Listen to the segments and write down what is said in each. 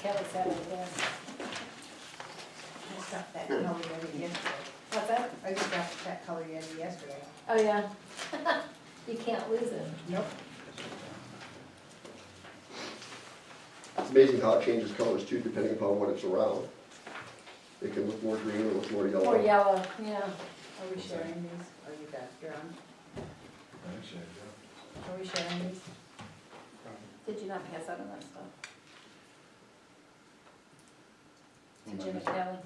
Kelly said it there. I stopped that color yeti yesterday. What's that? I just got that color yeti yesterday. Oh, yeah. You can't lose it. Nope. It's amazing how it changes colors too, depending upon what it's around. It can look more green or look more yellow. More yellow, yeah. Are we sharing these? Are you got your own? Actually, yeah. Are we sharing these? Did you not pass out on that stuff? To Jim and Kelly?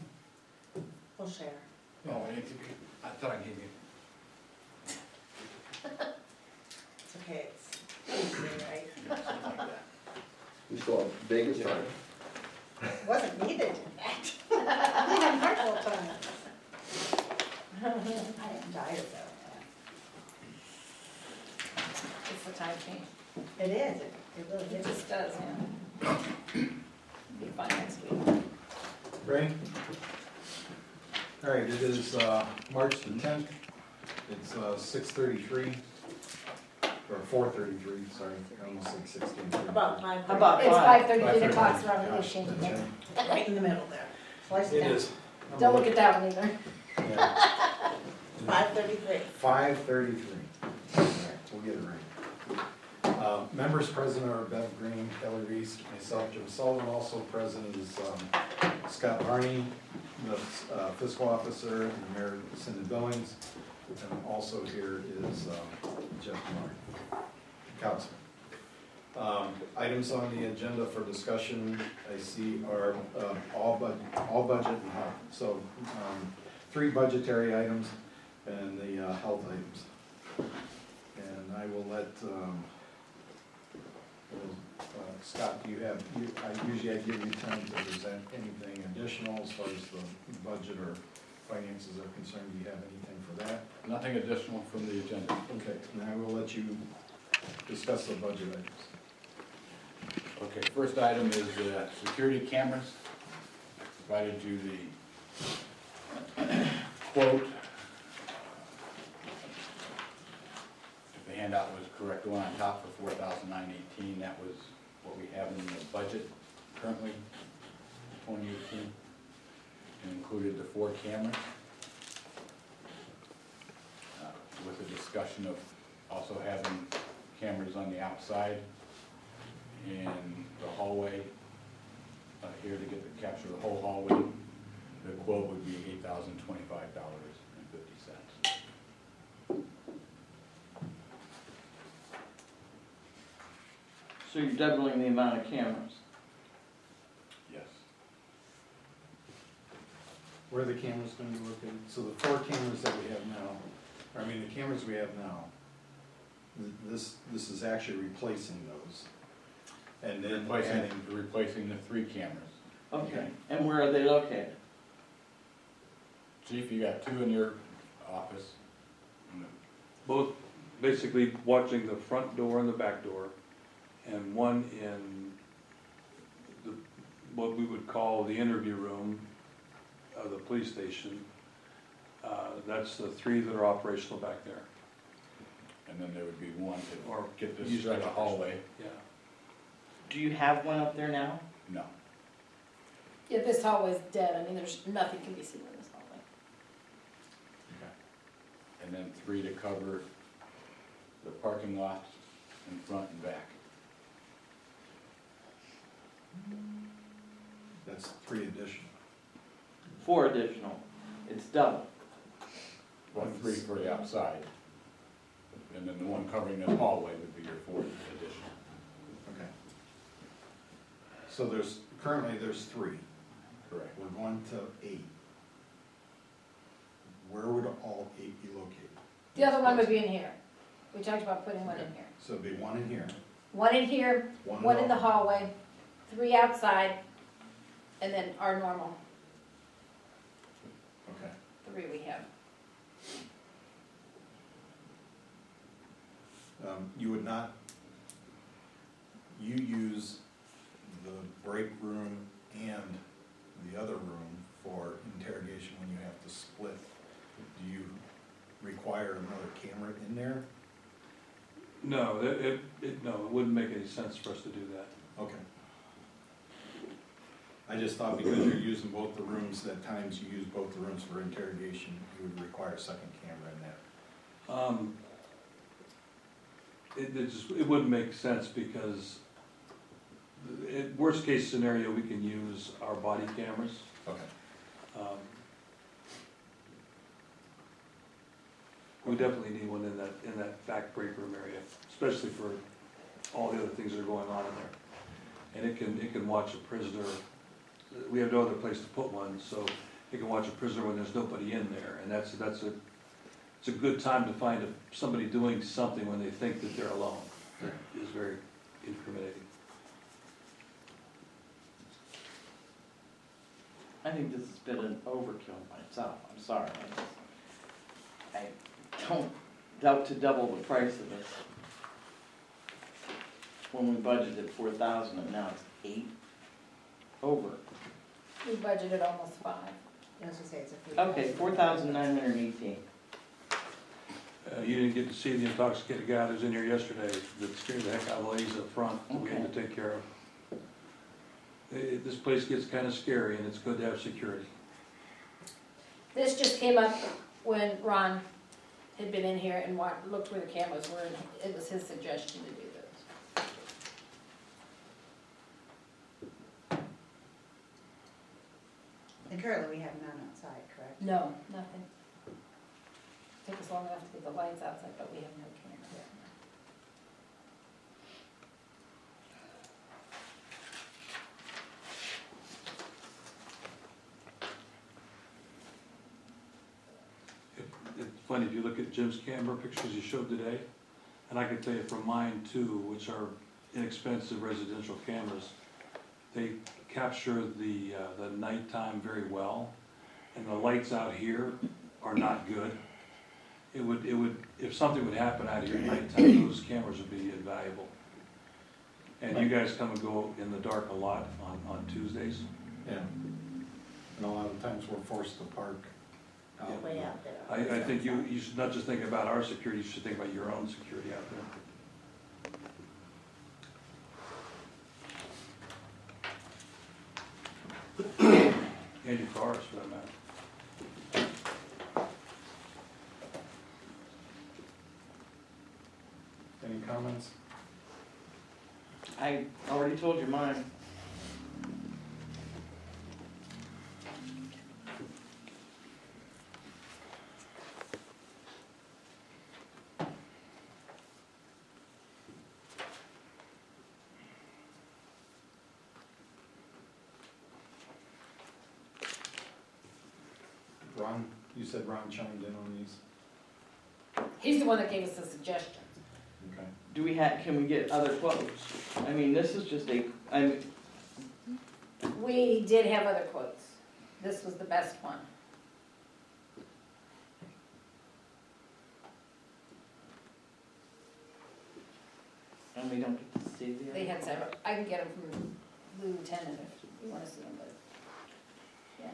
We'll share. Oh, I thought I gave you. It's okay, it's easy, right? Something like that. We still have Vegas time. Wasn't me that did that. I had Hartville time. I am tired though. It's the time change. It is, it really It is. just does, yeah. Be fine next week. Ready? All right, it is March the 10th. It's 6:33, or 4:33, sorry, I almost said 16:33. About 5:30. About It's 5:30, 8 o'clock, 5:30. so I'm really Gosh, changing that's it. right. Right in the middle there. Slice it It down. is. I'm Don't look gonna at that one either. yeah. 5:33. 5:33. We'll get it right. Members present are Bev Green, Kelly Reese, myself, Jim Sullivan. Also present is Scott Barney, the fiscal officer, and Mayor Cindy Billings. And also here is Jeff Martin, councilman. Items on the agenda for discussion I see are all budget and health. So 3 budgetary items and the health items. And I will let, Scott, do you have, usually I give you time to present anything additional as far as the budget or finances are concerned. Do you have anything for that? Nothing additional from the agenda. Okay, and I will let you discuss the budget items. Okay, first item is security cameras. I provided you the quote. If the handout was correct, the one on top for $4,918, that was what we have in the budget currently, 2018. And included the 4 cameras. With a discussion of also having cameras on the outside and the hallway here to get to capture the whole hallway. The quote would be $8,025.50. So you're doubling the amount of cameras? Yes. Where are the cameras going to be located? So the 4 cameras that we have now, I mean, the cameras we have now, this is actually replacing those. And then Replacing the 3 cameras. Okay, and where are they located? Chief, you got 2 in your office. Both basically watching the front door and the back door, and one in the, what we would call the interview room of the police station. That's the 3 that are operational back there. And then there would be one Or to get this usually through the hallway. Yeah. Do you have one up there now? No. Yeah, this hallway's dead. I mean, there's nothing can be seen in this hallway. And then 3 to cover the parking lot in front and back. that's 3 additional. 4 additional. It's double. Well, 3 for the outside. And then the one covering the hallway would be your 4th addition. Okay. So currently there's 3. Correct. We're going to 8. Where would all 8 be located? The other one would be in here. We talked about putting one in here. So it'd be 1 in here. 1 in here, 1 in the hallway, 3 outside, and then our normal Okay. 3 we have. You would not, you use the break room and the other room for interrogation when you have to split. Do you require another camera in there? No, no, it wouldn't make any sense for us to do that. Okay. I just thought because you're using both the rooms, that times you use both the rooms for interrogation, you would require a second camera in there. It wouldn't make sense because worst case scenario, we can use our body cameras. Okay. We definitely need one in that back break room area, especially for all the other things that are going on in there. And it can watch a prisoner, we have no other place to put one, so it can watch a prisoner when there's nobody in there. And it's a good time to find somebody doing something when they think that they're alone. That is very incriminating. I think this has been an overkill myself, I'm sorry. I don't doubt to double the price of this. When we budgeted 4,000 and now it's 8 over. We budgeted almost 5. I was gonna say it's a free. Okay, 4,918. You didn't get to see the intoxicated guy that was in here yesterday that scared the heck out of the ladies up front that we had to take care of. This place gets kind of scary and it's good to have security. This just came up when Ron had been in here and looked where the cameras were, and it was his suggestion to do this. And currently we have none outside, correct? No, nothing. Took us long enough to get the lights outside, but we have no camera. It's funny, if you look at Jim's camera pictures he showed today, and I can tell you from mine too, which are inexpensive residential cameras, they capture the nighttime very well, and the lights out here are not good. It would, if something would happen out here at nighttime, those cameras would be invaluable. And you guys come and go in the dark a lot on Tuesdays. Yeah. And a lot of times we're forced to park out. Way out there. I think you should not just think about our security, you should think about your own security out there. And your cars, for that matter. Any comments? I already told you mine. Ron, you said Ron chimed in on these? He's the one that gave us the suggestions. Okay. Do we can we get other quotes? I mean, this is just We did have other quotes. This was the best one. and we don't get to see the other. They had several. I can get them from the lieutenant if you want to see them, but, yeah.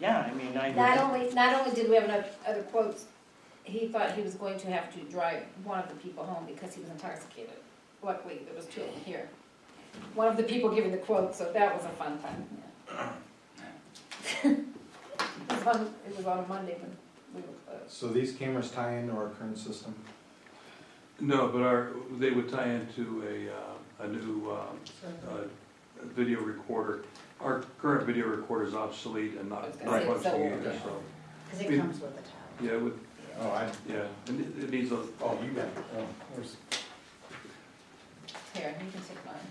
Yeah, I mean, Not only did we have other quotes, he thought he was going to have to drive one of the people home because he was intoxicated. Luckily, there was 2 of them here. One of the people giving the quote, so that was a fun time, yeah. It was on a Monday when we were closed. So these cameras tie into our current system? No, but they would tie into a new video recorder. Our current video recorder is obsolete and I not was gonna say, it's so functioning old, either, yeah. so. Cause it comes with a tower. Yeah, it would, Oh, yeah, and it needs a, oh, you got it. Oh, where's, Here, you can take mine.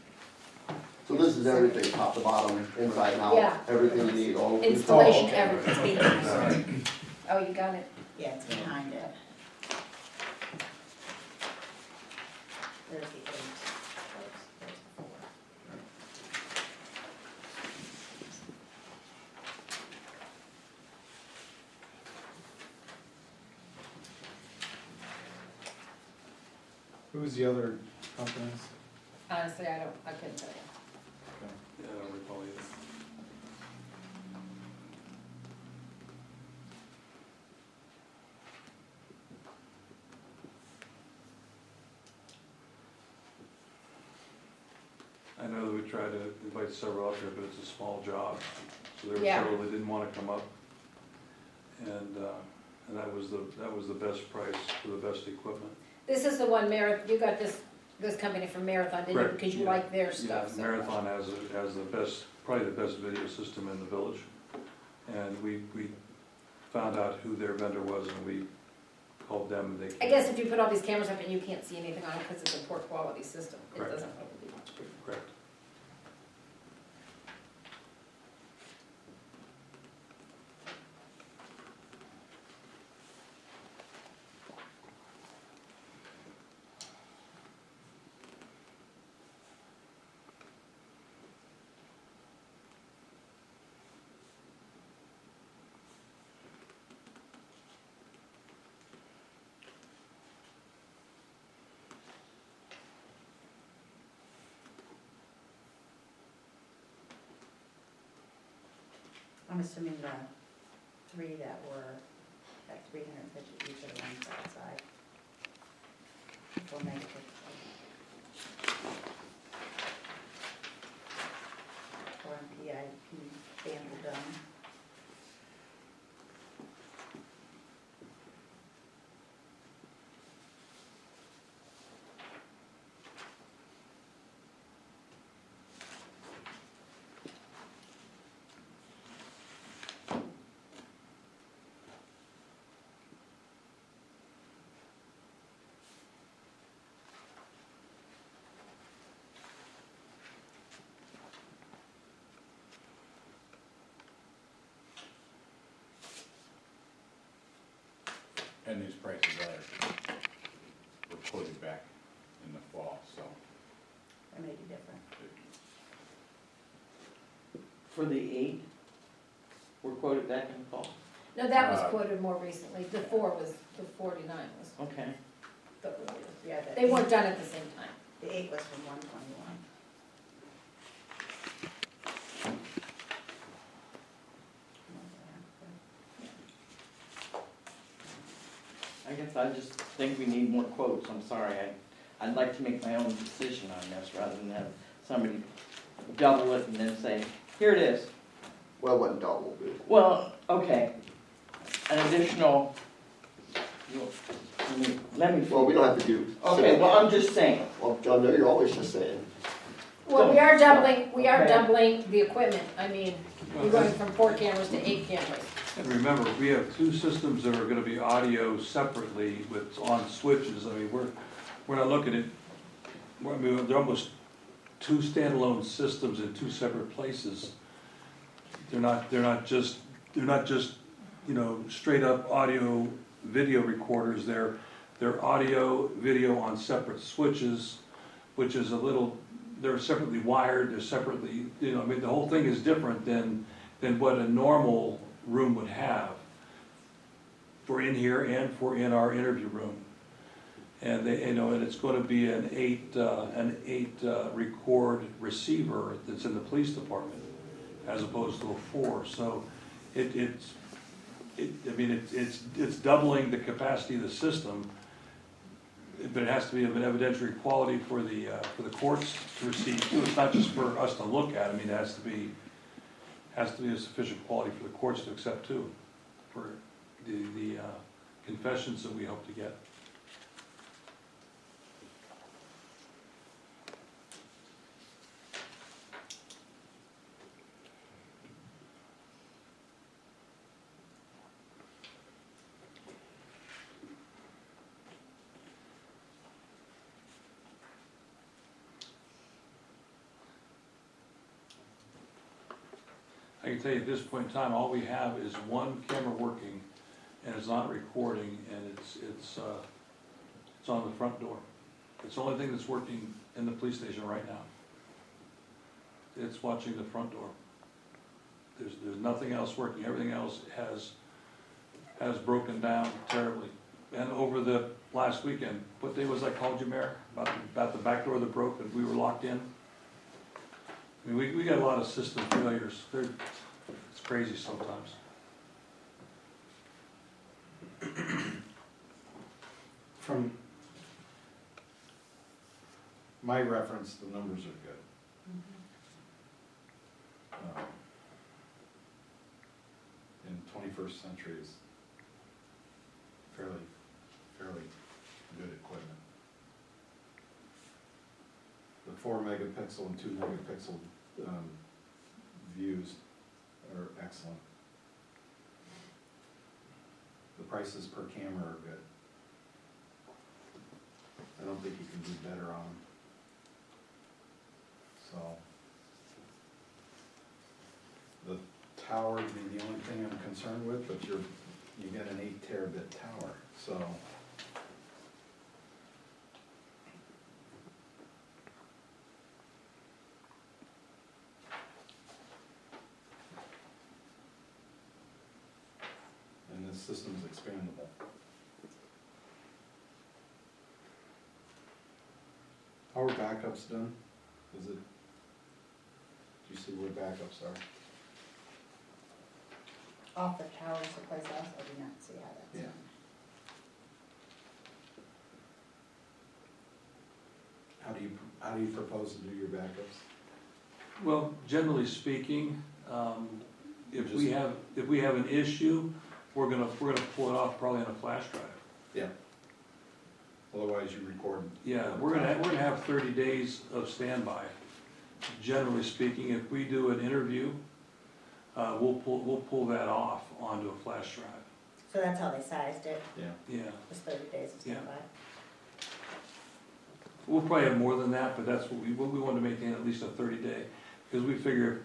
So this is everything, top to bottom, inside and out, Yeah. everything you need, all. Installation, Oh, okay. everything. Oh, you got it. Yeah, it's behind it. There's the 8. There's the 4. Who's the other companies? Honestly, I couldn't tell you. Okay. yeah, I don't recall either. I know that we we tried to invite several out there, but it's a small job. So there were Yeah. several that didn't wanna come up. And that was the best price for the best equipment. This is the one Marathon, you got this company from Marathon, didn't you? Correct, Because you yeah. like their Yeah, stuff so Marathon much. has the best, probably the best video system in the village. And we found out who their vendor was and we called them and they came. I guess if you put all these cameras up and you can't see anything on it because it's a poor quality system, it Correct. doesn't really do much good. Correct. I'm assuming the three that were at 350 each of the ones outside. Will make it. Or PIP band done. And these prices were quoted back in the fall, so. They may be different. For the 8, were quoted back in the fall? No, that was Uh, quoted more recently, the 49 was Okay. the earliest. Yeah, They weren't done at the same time. The 8 was from 121. I guess I just think we need more quotes, I'm sorry, I'd like to make my own decision on this rather than have somebody double it and then say, here it is. Well, what double, dude? Well, okay, an additional, let me. Well, we don't have to do. Okay, well, I'm just saying, Well, John, no, you're always just saying. Well, we are doubling the equipment. I mean, we're Well, going from 4 cameras to 8 cameras. And remember, we have 2 systems that are gonna be audio separately with on switches. I mean, we're not looking at, I mean, they're almost 2 standalone systems in 2 separate places. They're not just, you know, straight up audio video recorders. They're audio, video on separate switches, which is a little, they're separately wired, they're separately, you know, I mean, the whole thing is different than what a normal room would have for in here and for in our interview room. And they, you know, and it's gonna be an 8 record receiver that's in the police department as opposed to a 4. So it's doubling the capacity of the system, but it has to be of an evidentiary quality for the courts to receive too. It's not just for us to look at. I mean, it has to be a sufficient quality for the courts to accept too, for the confessions that we hope to get. I can tell you at this point in time, all we have is 1 camera working, and it's not recording, and it's on the front door. It's the only thing that's working in the police station right now. It's watching the front door. There's nothing else working. Everything else has broken down terribly. And over the last weekend, what day was I called you, Mayor? About the back door that broke and we were locked in? I mean, we got a lot of system failures. It's crazy sometimes. From my reference, the numbers are good. 21st century is fairly good equipment. The 4 megapixel and 2 megapixel views are excellent. The prices per camera are good. I don't think you can do better on them. So, the tower would be the only thing I'm concerned with, but you get an 8 terabit tower, so. And this system's expandable. How are backups done? Is it, do you see where backups are? Off the tower someplace else, I do not see how that's Yeah. done. How do you propose to do your backups? Well, generally speaking, if we have an issue, we're gonna pull it off probably on a flash drive. Yeah. Otherwise you record. Yeah, we're gonna have 30 days of standby. Generally speaking, if we do an interview, we'll pull that off onto a flash drive. So that's how they sized it, Yeah. Yeah, was 30 days of Yeah. standby? we'll probably have more than that, but that's what we want to maintain at least a 30-day, because we figure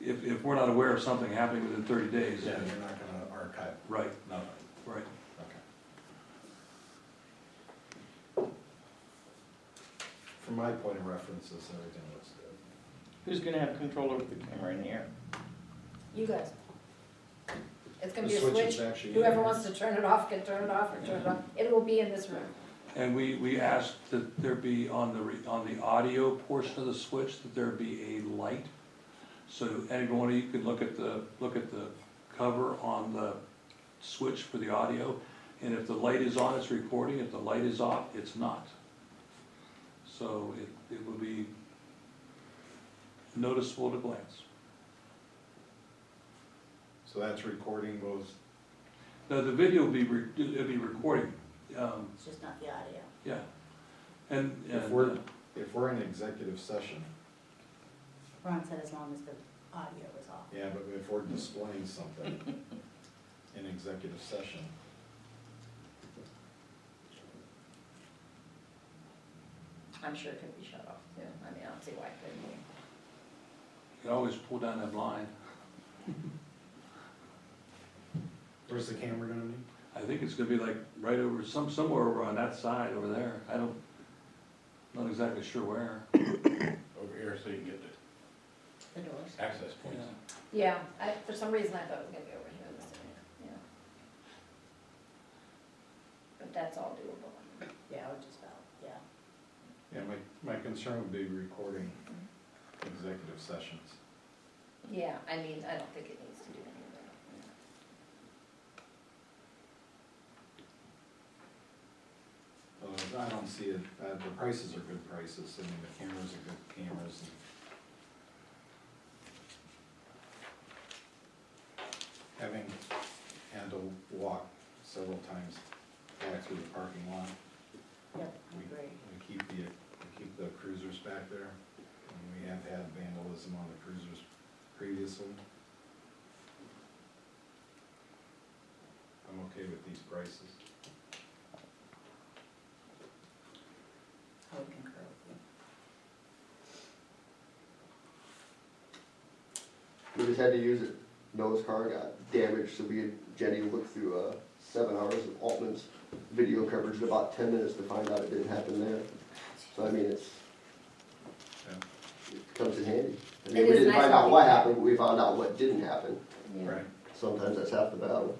if we're not aware of something happening within 30 days. Yeah, you're not gonna archive Right, nothing. right. Okay. From my point of references, everything looks good. Who's gonna have control over the camera in here? You guys. It's gonna The be a switch is switch, actually. whoever wants to turn it off can turn it off or turn it on. It will be in this room. And we asked that there be on the audio portion of the switch, that there be a light. So anyone, you could look at the cover on the switch for the audio, and if the light is on, it's recording, if the light is off, it's not. So it will be noticeable at a glance. So that's recording both. Now, the video will be, it'll be recording, It's just not the audio. yeah. And, If we're in executive session, Ron said as long as the audio is off. yeah, but if we're displaying something in executive session, I'm sure it could be shut off too. I mean, I don't see why it couldn't be. you can always pull down that blind. where's the camera gonna be? I think it's gonna be like right over, somewhere over on that side over there. Not exactly sure where. Over here so you can get The doors. the access points. Yeah, for some reason I thought it was gonna be over here in this area, yeah. But that's all doable. Yeah, or just about, yeah. Yeah, my concern would be recording executive sessions. Yeah, I mean, I don't think it needs to do any of that. I don't see it, the prices are good prices, I mean, the cameras are good cameras. Having had to walk several times back through the parking lot, Yep, we agree. keep the cruisers back there, and we have had vandalism on the cruisers previously. I'm okay with these prices. I would concur with you. We just had to use it. Noah's car got damaged, so we had Jenny look through 7 hours of Altman's video coverage in about 10 minutes to find out it didn't happen there. So I mean, it comes in handy. I mean, It we is didn't nice find when out we- what happened, but we found out what didn't happen. Yeah. Right. Sometimes that's half the battle.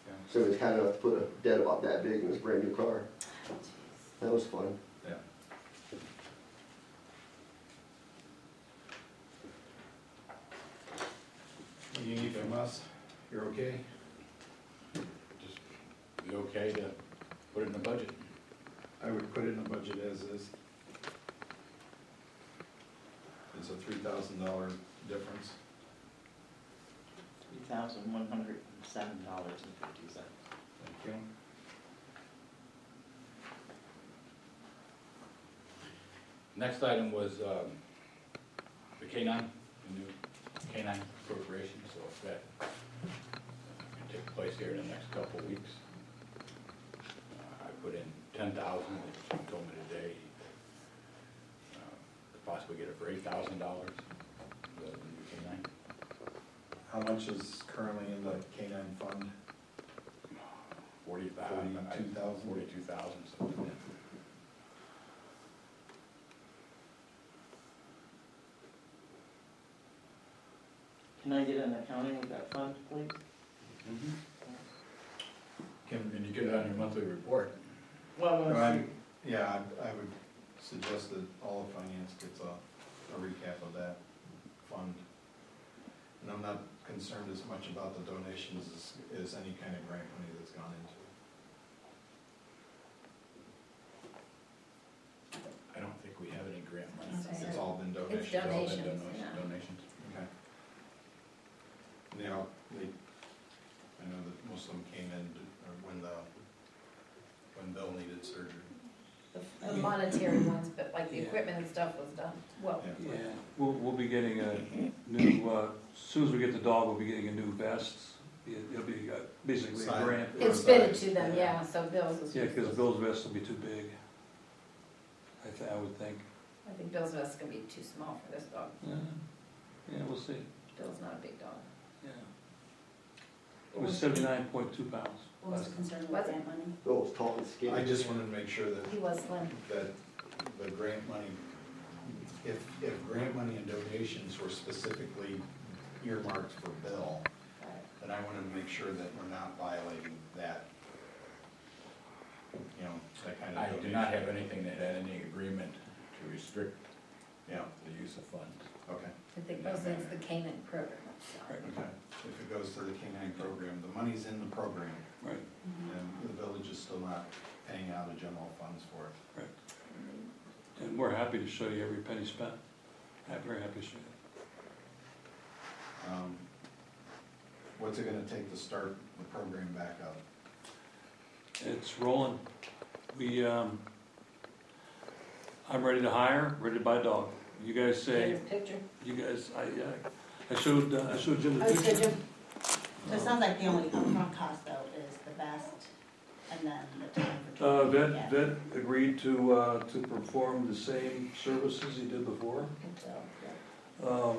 Yeah. So it was kind enough to put a dent about that big in this brand new car. That was fun. Yeah. What do you need from us? You're okay? Just be okay to put it in the budget. I would put it in the budget as is. It's a $3,000 difference. $2,107.50. Thank you. Next item was the K-9, the new K-9 appropriation, so if that can take place here in the next couple of weeks. I put in 10,000, they told me today, could possibly get it for $8,000, the new K-9. How much is currently in the K-9 fund? 42,000. 42,000, something like that. Can I get an accounting of that fund, please? And you get it on your monthly report. Well, No, let's see. Yeah, I would suggest that all of finance gets a recap of that fund. And I'm not concerned as much about the donations as any kind of grant money that's gone into it. I don't think we have any grant money. It's all been donations. It's donations, All been yeah. donations. Okay. Now, I know that most of them came in when Bill needed surgery. The monetary ones, but like the equipment and stuff was done, well, Yeah. Yeah, we'll be getting a new, as soon as we get the dog, we'll be getting a new vest. It'll be basically a Signed. grant. it's fitted to them, yeah, so Bill's was. Yeah, because Bill's vest will be too big, I would think. I think Bill's vest is gonna be too small for this dog. Yeah, we'll see, Bill's not a big dog. yeah. It was 79.2 pounds. What was the concern with Was it? grant money? Bill was tall and skinny. I just wanted to make sure that He was slim. the grant money, if grant money and donations were specifically earmarked for Bill, then I wanted to make sure that we're not violating that, that kind of I donation. do not have anything that had any agreement to restrict Yeah, the use of funds. okay, I think mostly it's the Canaan program, so. Right. okay. If it goes to the K-9 program, the money's in the program, Right, and the village is still not paying out of general funds for it. right. And we're happy to show you every penny spent. Very happy to show you. What's it gonna take to start the program back up? It's rolling. I'm ready to hire, ready to buy a dog. You guys say, His picture. you guys, I showed Jim the Oh, did picture. you? So it sounds like the only upfront cost though is the vest and then the time for training. Yeah. Vet agreed to perform the same services he did before. So, yeah.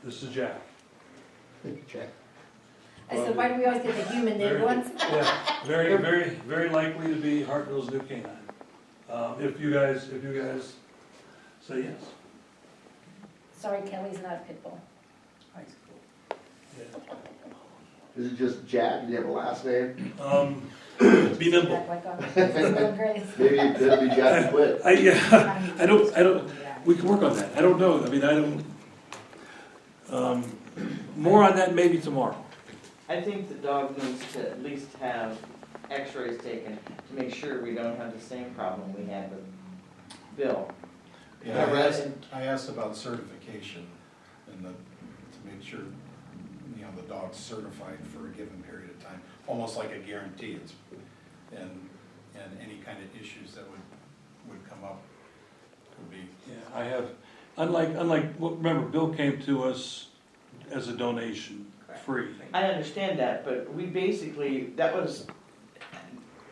This is Jack. Check. I said, why do we always get the human named ones? Yeah, very likely to be Hartville's new canine. If you guys say yes. Sorry, Kelly's not a pit bull. Yeah. Is it just Jack? Do you have a last name? Be nimble. Act like a little Grace. Maybe it'll be Jack Quit. I don't, we can work on that. I don't know. I mean, I don't, more on that maybe tomorrow. I think the dog needs to at least have x-rays taken to make sure we don't have the same problem we had with Bill. Yeah, Yeah, I asked about certification and to make sure, the dog's certified for a given period of time, almost like a guarantee. And any kind of issues that would come up would be. Yeah, I have, remember, Bill came to us as a donation, free. I understand that, but we basically, that was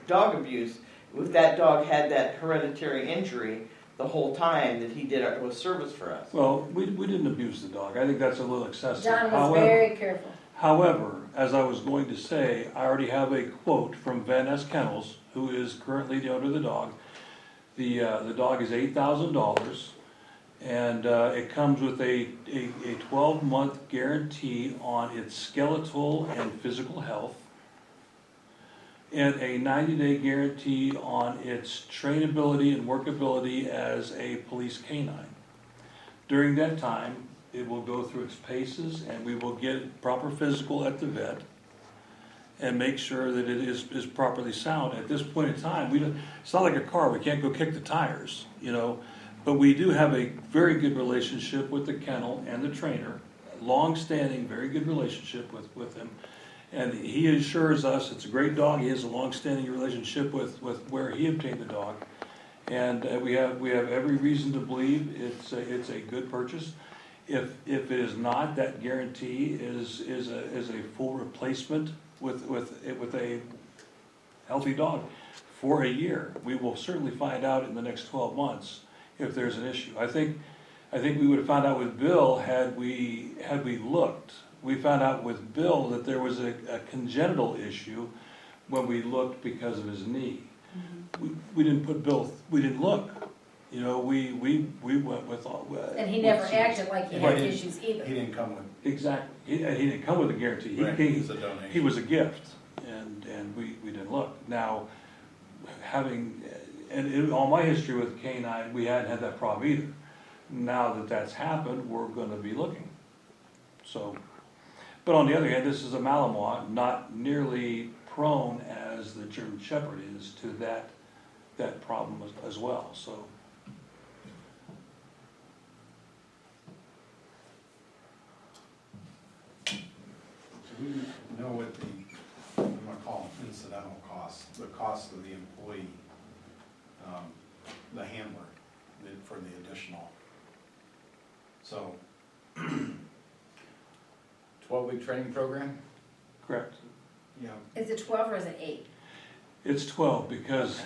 dog abuse. If that dog had that hereditary injury the whole time that he was service for us. Well, we didn't abuse the dog. I think that's a little excessive. John was very careful. However, as I was going to say, I already have a quote from Van Ness Kennels, who is currently the owner of the dog. The dog is $8,000, and it comes with a 12-month guarantee on its skeletal and physical health, and a 90-day guarantee on its trainability and workability as a police canine. During that time, it will go through its paces, and we will get proper physical at the vet and make sure that it is properly sound. At this point in time, it's not like a car, we can't go kick the tires, But we do have a very good relationship with the kennel and the trainer, long-standing, very good relationship with him. And he assures us it's a great dog. He has a long-standing relationship with where he obtained the dog. And we have every reason to believe it's a good purchase. If it is not, that guarantee is a full replacement with a healthy dog for a year. We will certainly find out in the next 12 months if there's an issue. I think we would have found out with Bill had we looked. We found out with Bill that there was a congenital issue when we looked because of his knee. We didn't put Bill, we didn't look. You know, we went with all. And he never acted like he had issues either. He didn't come with, Exactly. He didn't come with a guarantee. He right, came, it was a donation. he was a gift, and we didn't look. Now, in all my history with K9, we hadn't had that problem either. Now that that's happened, we're gonna be looking. So, but on the other hand, this is a Malinois, not nearly prone as the German Shepherd is to that problem as well, so. Do we know what I'm gonna call them incidental costs, the cost of the employee, the handler, for the additional? So, 12-week training program? Correct. yeah, Is it 12 or is it 8? It's 12 because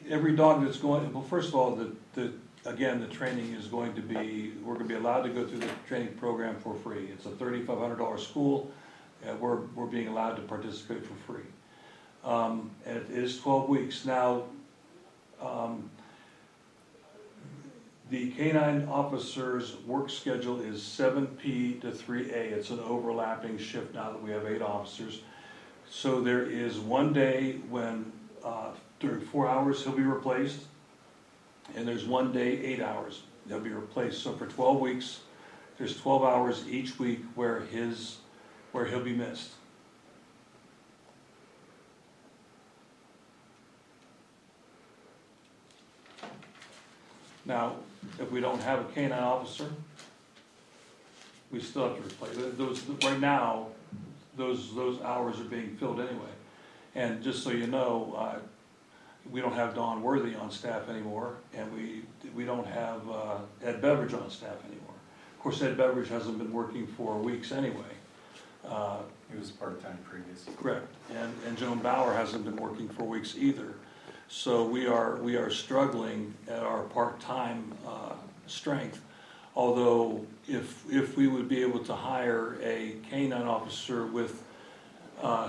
every dog that's going, well, first of all, again, the training is going to be, we're gonna be allowed to go through the training program for free. It's a $3,500 school, we're being allowed to participate for free. And it is 12 weeks. Now, the K9 officer's work schedule is 7P to 3A. It's an overlapping shift now that we have 8 officers. So there is one day when, during 4 hours, he'll be replaced. And there's one day, 8 hours, they'll be replaced. So for 12 weeks, there's 12 hours each week where he'll be missed. Now, if we don't have a K9 officer, we still have to replace those. Right now, those hours are being filled anyway. And just so you know, we don't have Don Worthy on staff anymore, and we don't have Ed Beveridge on staff anymore. Of course, Ed Beveridge hasn't been working for weeks anyway. he was part-time previously. Correct. And Joan Bauer hasn't been working for weeks either. So we are struggling at our part-time strength. Although if we would be able to hire a K9 officer with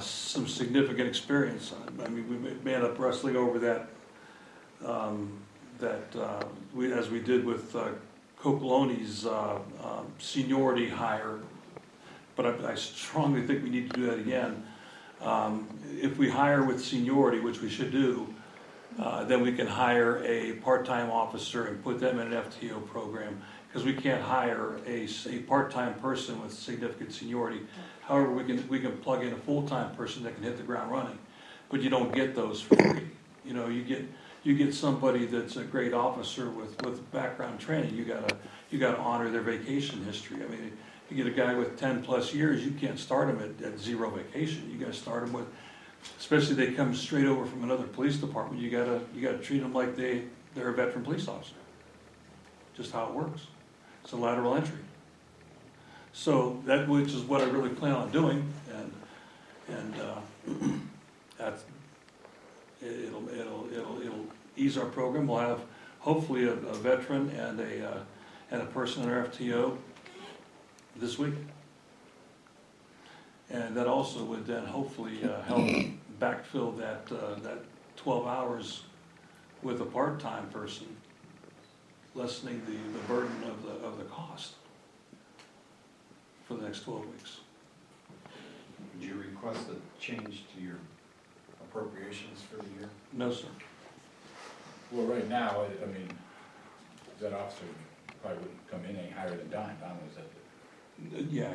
some significant experience, I mean, we may end up wrestling over that, as we did with Cocoloni's seniority hire, but I strongly think we need to do that again. If we hire with seniority, which we should do, then we can hire a part-time officer and put them in an FTO program, because we can't hire a part-time person with significant seniority. However, we can plug in a full-time person that can hit the ground running, but you don't get those for free. You know, you get somebody that's a great officer with background training. You gotta honor their vacation history. I mean, you get a guy with 10+ years, you can't start him at 0 vacation. You gotta start him with, especially they come straight over from another police department, you gotta treat them like they're a veteran police officer. Just how it works. It's a lateral entry. So that, which is what I really plan on doing, and that's, it'll ease our program. We'll have hopefully a veteran and a person in our FTO this week. And that also would then hopefully help backfill that 12 hours with a part-time person, lessening the burden of the cost for the next 12 weeks. Would you request a change to your appropriations for the year? No, sir. Well, right now, I mean, that officer probably wouldn't come in any higher than Don. Don was at the, Yeah,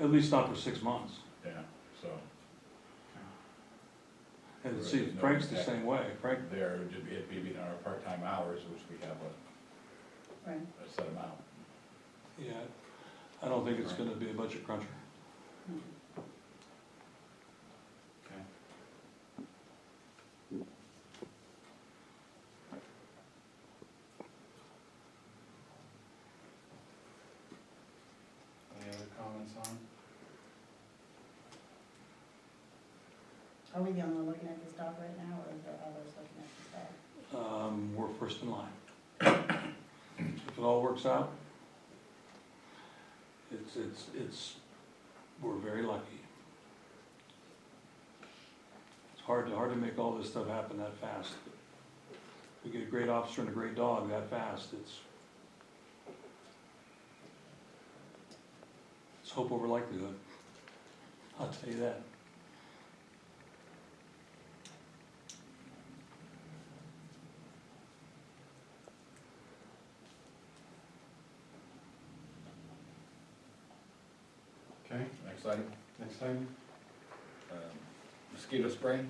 at least not for 6 months. yeah, so. And see, Frank's the same way, Frank, There, it'd be in our part-time hours, which we have Right. a set amount. yeah, I don't think it's gonna be a budget cruncher. Okay. Any other comments on? Are we the only one looking at this dog right now, or are there others looking at this dog? We're first in line. If it all works out, we're very lucky. It's hard to make all this stuff happen that fast. We get a great officer and a great dog that fast, it's hope over likelihood. I'll tell you that. Okay, Next item, next item? mosquito spray.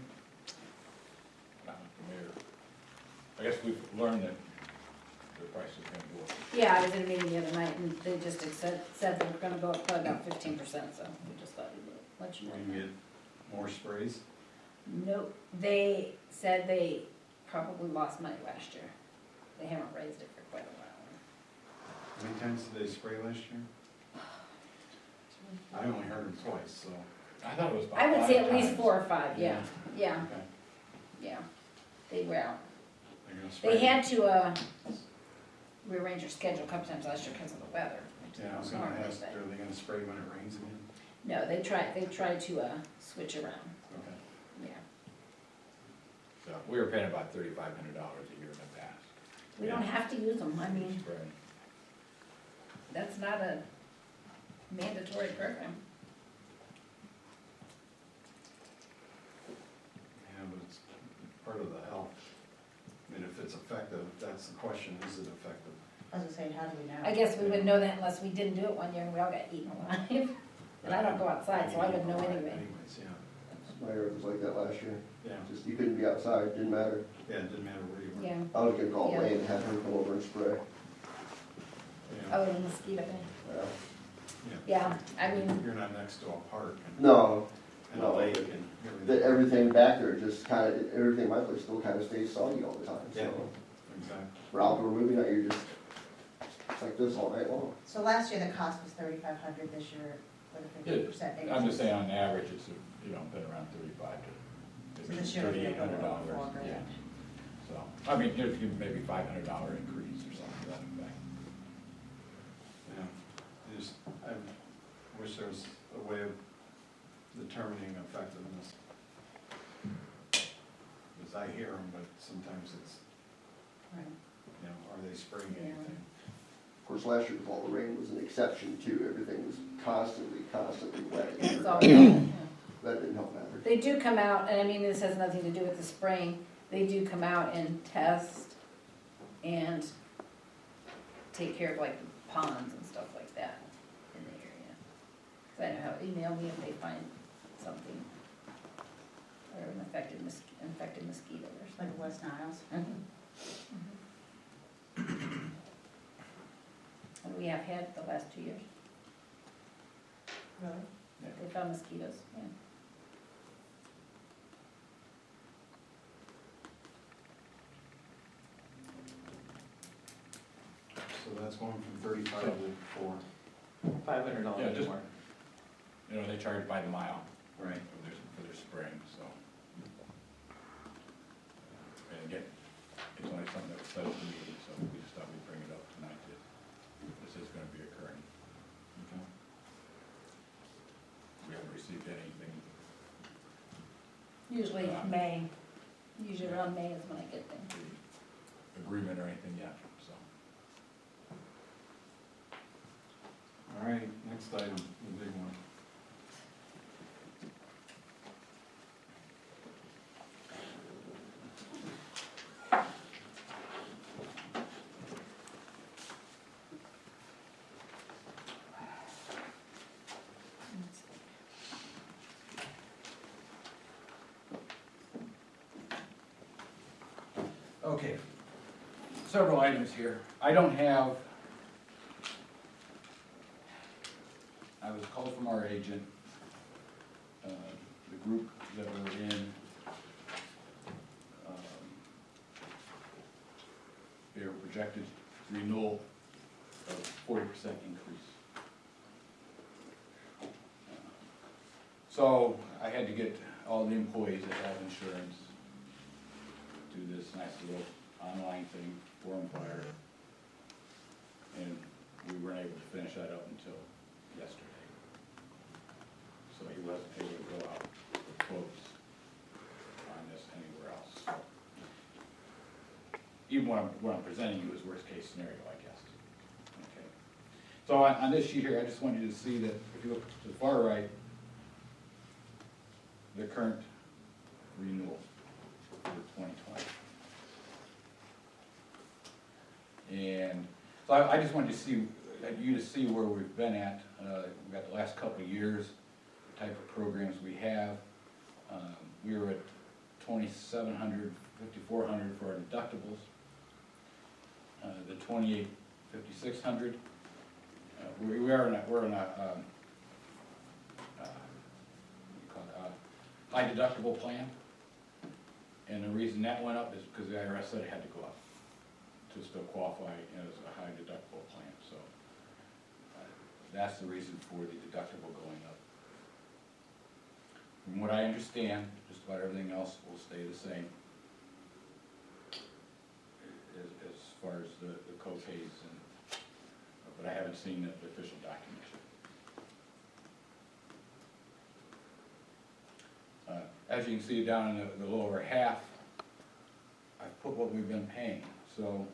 I guess we've learned that the price is gonna go up. Yeah, I was in a meeting the other night and they just said they were gonna go up by about 15%, so we just thought we'd let you know. Will you get more sprays? Nope, they said they probably lost money last year. They haven't raised it for quite a while. How many times did they spray last year? I only heard them twice, so. I thought it was about I would say 5 at least times. 4 or 5, yeah, yeah, Okay. yeah. They were out. They're gonna spray. They had to, rearrange their schedule a couple times last year because of the weather. Yeah, I was gonna ask, are they gonna spray when it rains again? No, they tried to, switch around, Okay. yeah. So, we were paying about $3,500 a year in the past. We don't have to use them, I mean, Spray. that's not a mandatory program. Yeah, but it's part of the health. I mean, if it's effective, that's the question, is it effective? I was gonna say, how do we know? I guess we wouldn't know that unless we didn't do it one year and we all got eaten alive. And I don't go outside, so I wouldn't know anyway. Anyways, yeah, My area was like that last year, yeah, just, you couldn't be outside, didn't matter. yeah, it didn't matter where you were. Yeah, I was gonna call Yeah. Wayne and have him come over and spray. Yeah. oh, the mosquito thing. Yeah. Yeah, I mean, You're not next to a park and No, a no. lake and that everything. everything back there just kinda, everything in my place still kinda stays soggy all the time, Yeah. so. Exactly. For outdoor movie night, you're just like this all night long. So last year the cost was 3,500, this year with a 50% increase. I'm just saying, on average, it's, been around 35 So to this year it'll be $3,800. over $4 grand. Yeah. So, I mean, just give maybe $500 increase or something to that effect. Yeah, I wish there was a way of determining effectiveness. Because I hear them, but sometimes it's, Right. are they spraying Yeah. anything? Of course, last year with all the rain was an exception too, everything was constantly wet. it's all, yeah. That didn't help matter. They do come out, and I mean, this has nothing to do with the spraying, they do come out and test and take care of like ponds and stuff like that in the area. 'Cause I know how, email me if they find something, or an infected mosquito or Like something. West Niles. And we have had the last 2 years, Really? they found mosquitoes, yeah. So that's going from 35 to 4. $500 Yeah, just- more. They charge by the mile Right. for their spraying, so. And again, it's only something that was said at the meeting, so we just thought we'd bring it up tonight, that this is gonna be occurring. Okay. We haven't received anything. Usually May, usually around May is when I get them. Agreement or anything yet, so. All right, next item, the big one. Okay, several items here. I don't have, I was called from our agent, the group that we're in, their projected renewal of 40% increase. So I had to get all the employees that have insurance, do this nice little online thing, form fire. And we weren't able to finish that up until yesterday. So he wasn't able to go out with quotes on this anywhere else. So even what I'm presenting you is worst case scenario, I guess. Okay. So on this sheet here, I just want you to see that if you look to the far right, the current renewal for 2020. And so I just wanted to see, you to see where we've been at. We've got the last couple of years, the type of programs we have. We were at $2,700, $5,400 for our deductibles. The $2,800, $5,600. We're in a high deductible plan, and the reason that went up is because the IRS said it had to go up to still qualify as a high deductible plan. So that's the reason for the deductible going up. From what I understand, just about everything else will stay the same as far as the co-pays, but I haven't seen the official document yet. As you can see down in the lower half, I've put what we've been paying. So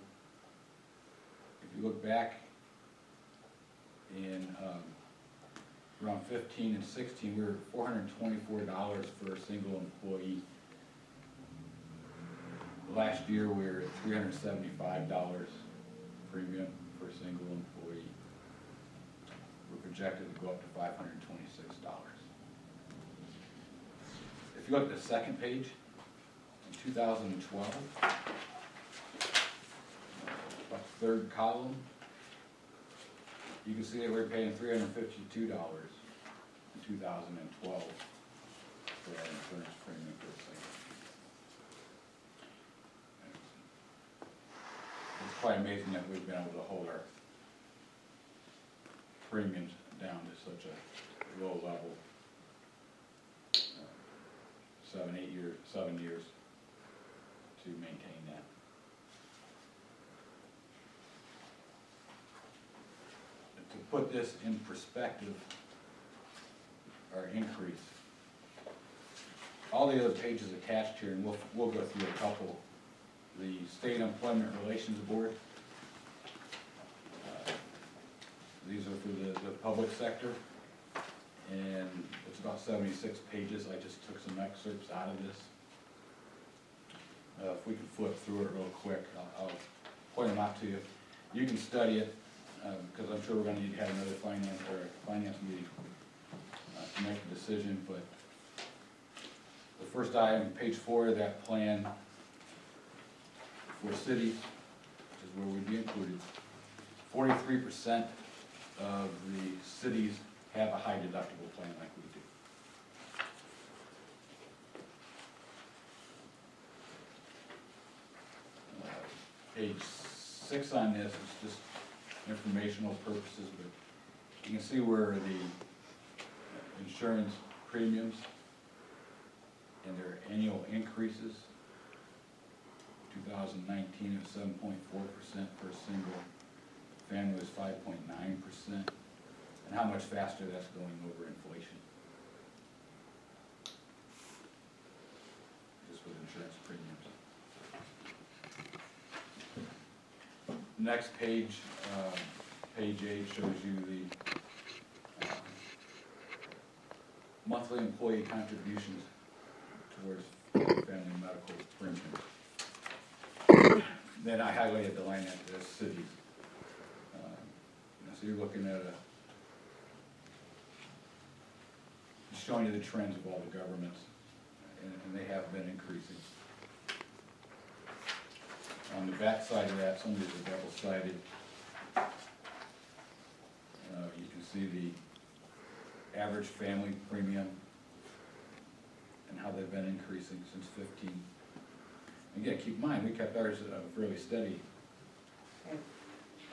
if you look back in around 15 and 16, we were $424 for a single employee. Last year we were at $375 premium for a single employee. We're projected to go up to $526. If you look at the second page, in 2012, about the third column, you can see that we're paying $352 in 2012 for our insurance premium for a single. It's quite amazing that we've been able to hold our premiums down to such a low level. 7 years to maintain that. To put this in perspective, our increase, all the other pages attached here, and we'll go through a couple. The State Employment Relations Board, these are for the public sector. And it's about 76 pages. I just took some excerpts out of this. If we can flip through it real quick, I'll point them out to you. You can study it, because I'm sure we're going to need to have another finance meeting to make a decision. But the first item, page 4 of that plan for cities, which is where we'd be included, 43% of the cities have a high deductible plan like we do. Page 6 on this is just informational purposes, but you can see where the insurance premiums and their annual increases. 2019 is 7.4% for a single family, was 5.9%. And how much faster that's going over inflation. Just with insurance premiums. Next page, page 8 shows you the monthly employee contributions towards family medical premiums. Then I highlighted the line at the cities. So you're looking at showing you the trends of all the governments, and they have been increasing. On the back side of that, some of these are double-sided. You can see the average family premium and how they've been increasing since 15. Again, keep in mind, we kept ours fairly steady Okay.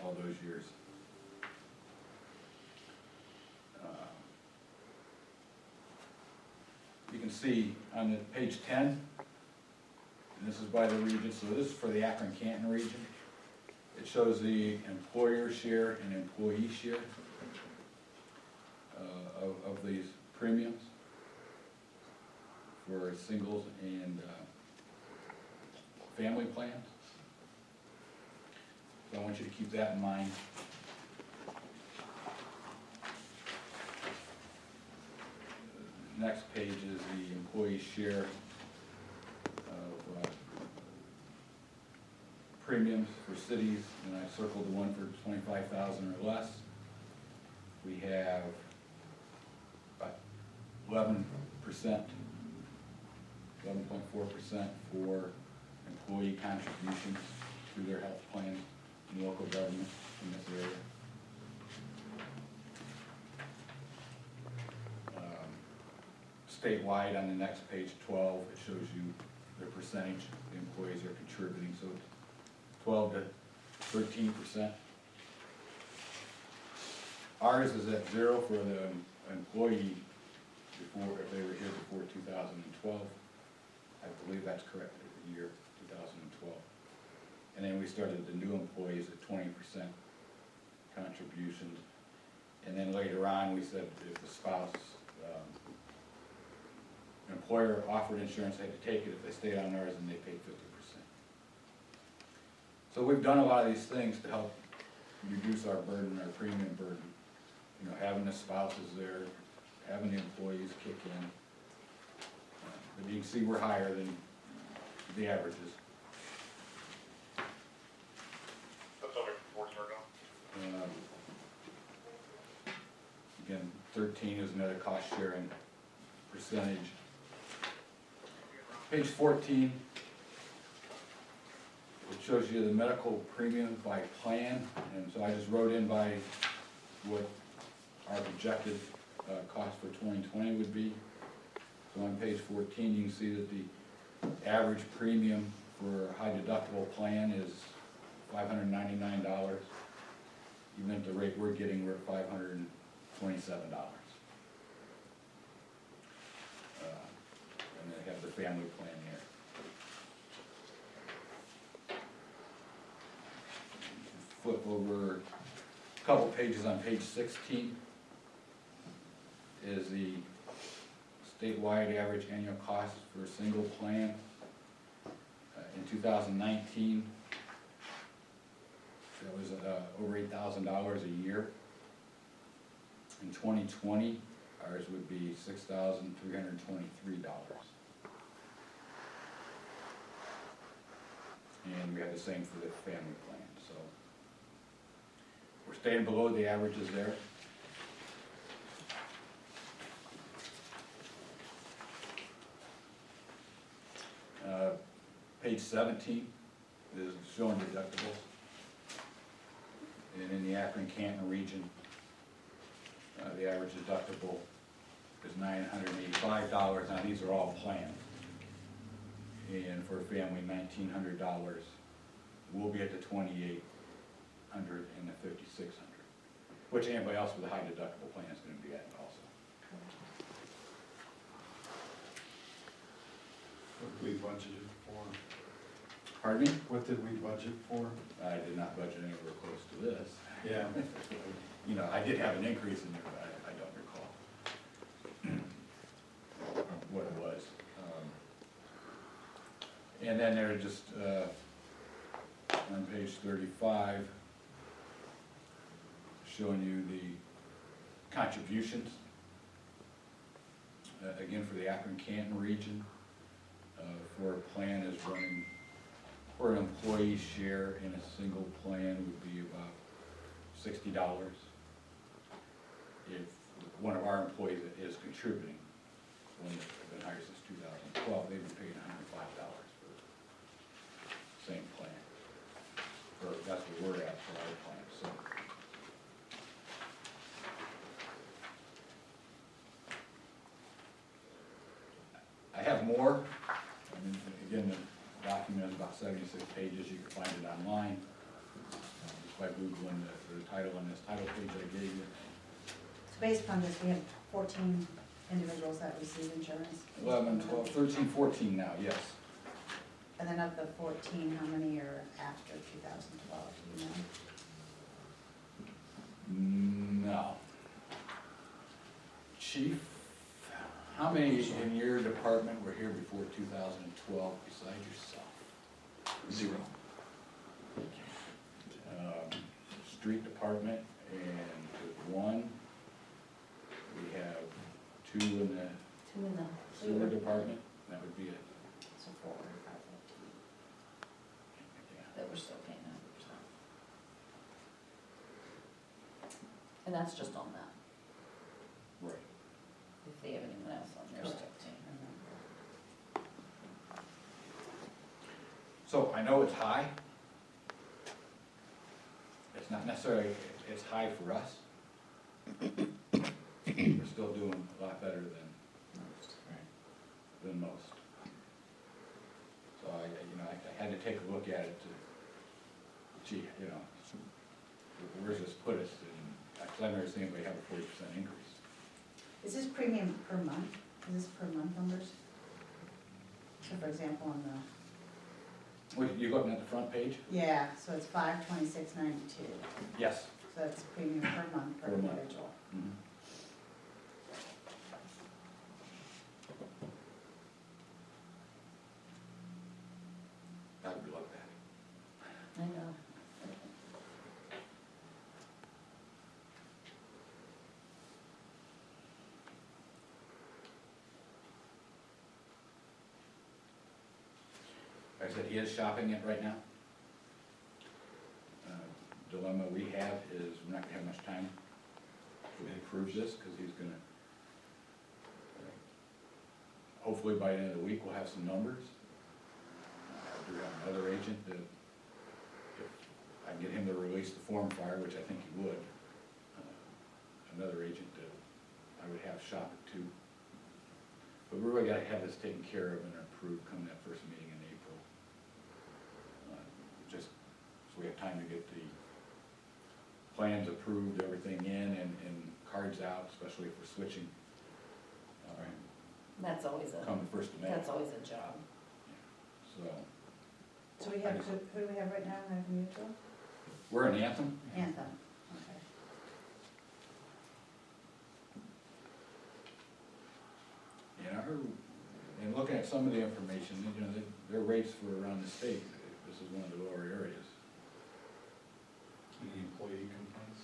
all those years. You can see on the page 10, and this is by the region, so this is for the Akron-Canton region. It shows the employer share and employee share of these premiums for singles and family plans. So I want you to keep that in mind. Next page is the employee share of premiums for cities, and I circled the one for 25,000 or less. We have about 11%, 11.4% for employee contributions to their health plan in local government in this area. Statewide, on the next page 12, it shows you the percentage the employees are contributing, so it's 12 to 13%. Ours is at 0 for the employee before, if they were here before 2012. I believe that's correct, the year 2012. And then we started the new employees at 20% contributions. And then later on, we said if the spouse, employer offered insurance, they had to take it. If they stayed on ours, and they paid 50%. So we've done a lot of these things to help reduce our burden, our premium burden. You know, having the spouses there, having the employees kick in. But you can see we're higher than the averages. That's over 4 years ago. Again, 13 is another cost sharing percentage. Page 14, it shows you the medical premium by plan, and so I just wrote in by what our projected cost for 2020 would be. So on page 14, you can see that the average premium for a high deductible plan is $599. Even at the rate we're getting, we're at $527. And they have the family plan here. Flip over a couple pages on page 16 is the statewide average annual cost for a single plan. In 2019, it was over $8,000 a year. In 2020, ours would be $6,323. And we have the same for the family plan, so we're staying below the averages there. Page 17 is showing deductibles. And in the Akron-Canton region, the average deductible is $985. Now, these are all planned. And for a family, $1,900. We'll be at the $2,800 and the $5,600, which anybody else with a high deductible plan is going to be at also. What did we budgeted for? Pardon me? What did we budget for? I did not budget anywhere close to this. Yeah. You know, I did have an increase in there, but I don't recall what it was. And then there just, on page 35, showing you the contributions. Again, for the Akron-Canton region, for a plan is running, for an employee share in a single plan would be about $60. If one of our employees is contributing, one that's been hired since 2012, they would pay $105 for the same plan. we're at for our plant, so. I have more. I mean, again, the document is about 76 pages. You can find it online. Just by Googling the title on this title page I gave you. So based upon this, we have 14 individuals that receive insurance. 11, 12, 13, 14 now, yes. And then of the 14, how many are after 2012, do you know? No. Chief, how many in your department were here before 2012 besides yourself? 0. Street department and 1. We have 2 in the 2 in the sewer sewer, department, that would be it. so 4 or 5, Yeah. that we're still paying 100%. And that's just on that. Right. If they have anyone else on their stuff too. So I know it's high. It's not necessarily, it's high for us. We're still doing a lot better than most. So I had to take a look at it to, gee, where's this put us? And I've never seen anybody have a 40% increase. Is this premium per month? Is this per month numbers? So for example, on the, You looking at the front page? yeah, so it's 526.92. Yes. So that's premium per month per Per month. individual. Mhm. That would be like that. I know. Like I said, he is shopping it right now. Dilemma we have is we're not gonna have much time to approve this, because he's gonna, hopefully by the end of the week, we'll have some numbers. I do have another agent that, if I can get him to release the form fire, which I think he would, another agent that I would have shop it too. But we really gotta have this taken care of and approved come that first meeting in April. Just so we have time to get the plans approved, everything in, and cards out, especially for switching. That's always Come the 1st of May. that's always a job. So, So we have, who do we have right now, American Mutual? we're in Anthem. Anthem, okay. And looking at some of the information, their rates for around the state, this is one of the lower areas. Any employee complaints?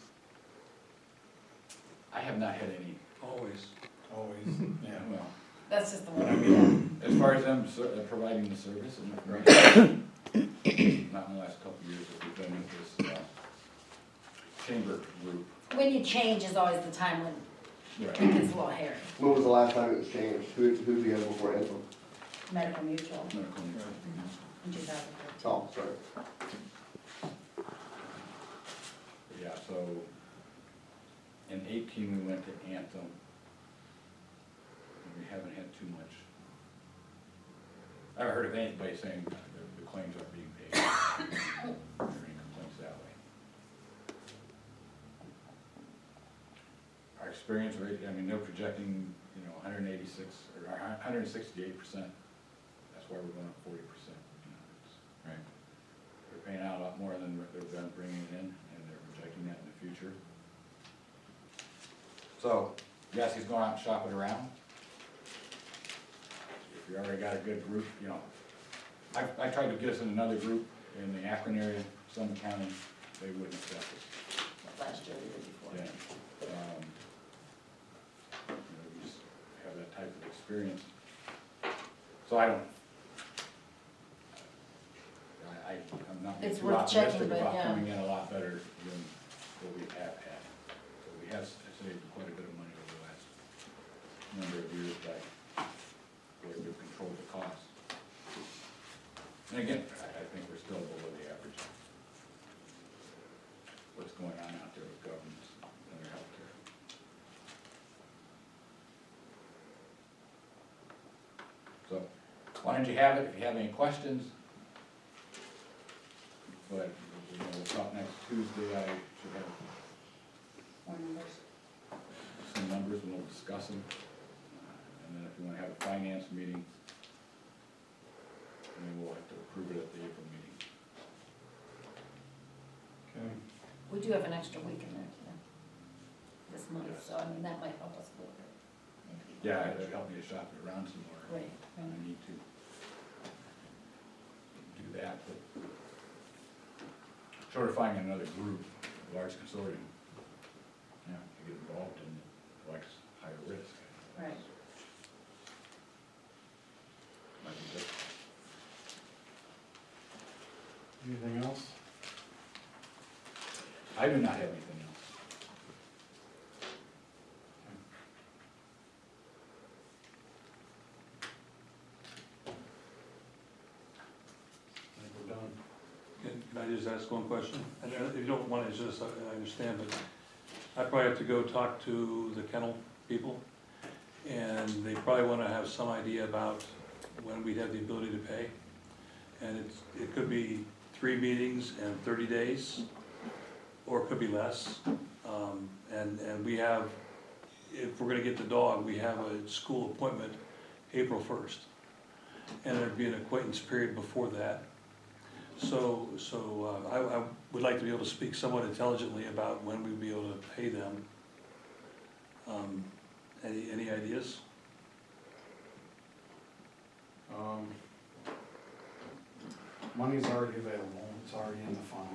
I have not had any, Always. Always, yeah. well, That's just the but I one. mean, as far as them providing the service and information, not in the last couple of years that we've been with this chamber group. When you change is always the time when Right. it gets a little hairy. When was the last time it was changed? Who did we have before Anthem? Medical Mutual Medical mutual. in 2013. Oh, sorry. Yeah, so in 18 we went to Anthem. And we haven't had too much. I haven't heard of anybody saying the claims aren't being paid. Or any complaints that way. Our experience rate, I mean, they're projecting, 186 or 168%. That's why we're going up 40%. Right. They're paying out a lot more than they've been bringing in, and they're projecting that in the future. So, yes, he's going out and shopping around. If you already got a good group, I tried to get us in another group in the Akron area, Summit County, they wouldn't accept us. Last year, the year before. Yeah. We just have that type of experience. So I'm not being It's too worth checking, optimistic but about yeah. coming in a lot better than what we have had. So we have saved quite a bit of money over the last number of years by the way we've controlled the costs. And again, I think we're still below the average. fine to have it, if you have any questions. But, we'll talk next Tuesday, I should have More numbers. some numbers and we'll discuss them. And then if you wanna have a finance meeting, then we'll have to approve it at the April meeting. Okay. We do have an extra week in there, this month, so I mean, that might help us a little bit. maybe. Yeah, it'd help me to shop it around some more. Right, And right. I need to do that, but sort of finding another group, a large consortium, yeah, to get involved in less higher risk. Right. Might be good. Anything else? I do not have anything else. I think we're done. Can I just ask one question? And if you don't want to, just, I understand, but I probably have to go talk to the kennel people, and they probably want to have some idea about when we'd have the ability to pay. And it could be 3 meetings and 30 days, or it could be less. And we have, if we're gonna get the dog, we have a school appointment April 1st. And there'd be an acquaintance period before that. So I would like to be able to speak somewhat intelligently about when we'd be able to pay them. Any ideas? Money's already available, it's already in the fund.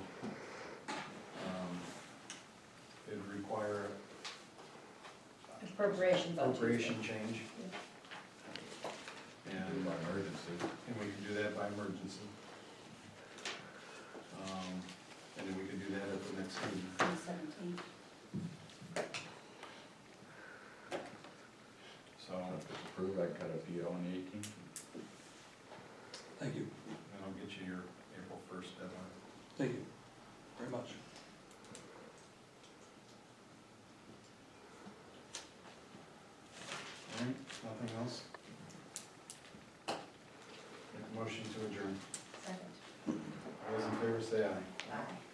It'd require Appropriations on Tuesday. appropriation change. Do And, by emergency. and we can do that by emergency. And then we can do that at the next meeting. On 17th. So, If it's approved, I cut a PO on the 18th. Thank you, and I'll get you your April 1st deadline. thank you very much. All right, nothing else? Make a motion to adjourn. Second. All those in favor say aye. Aye.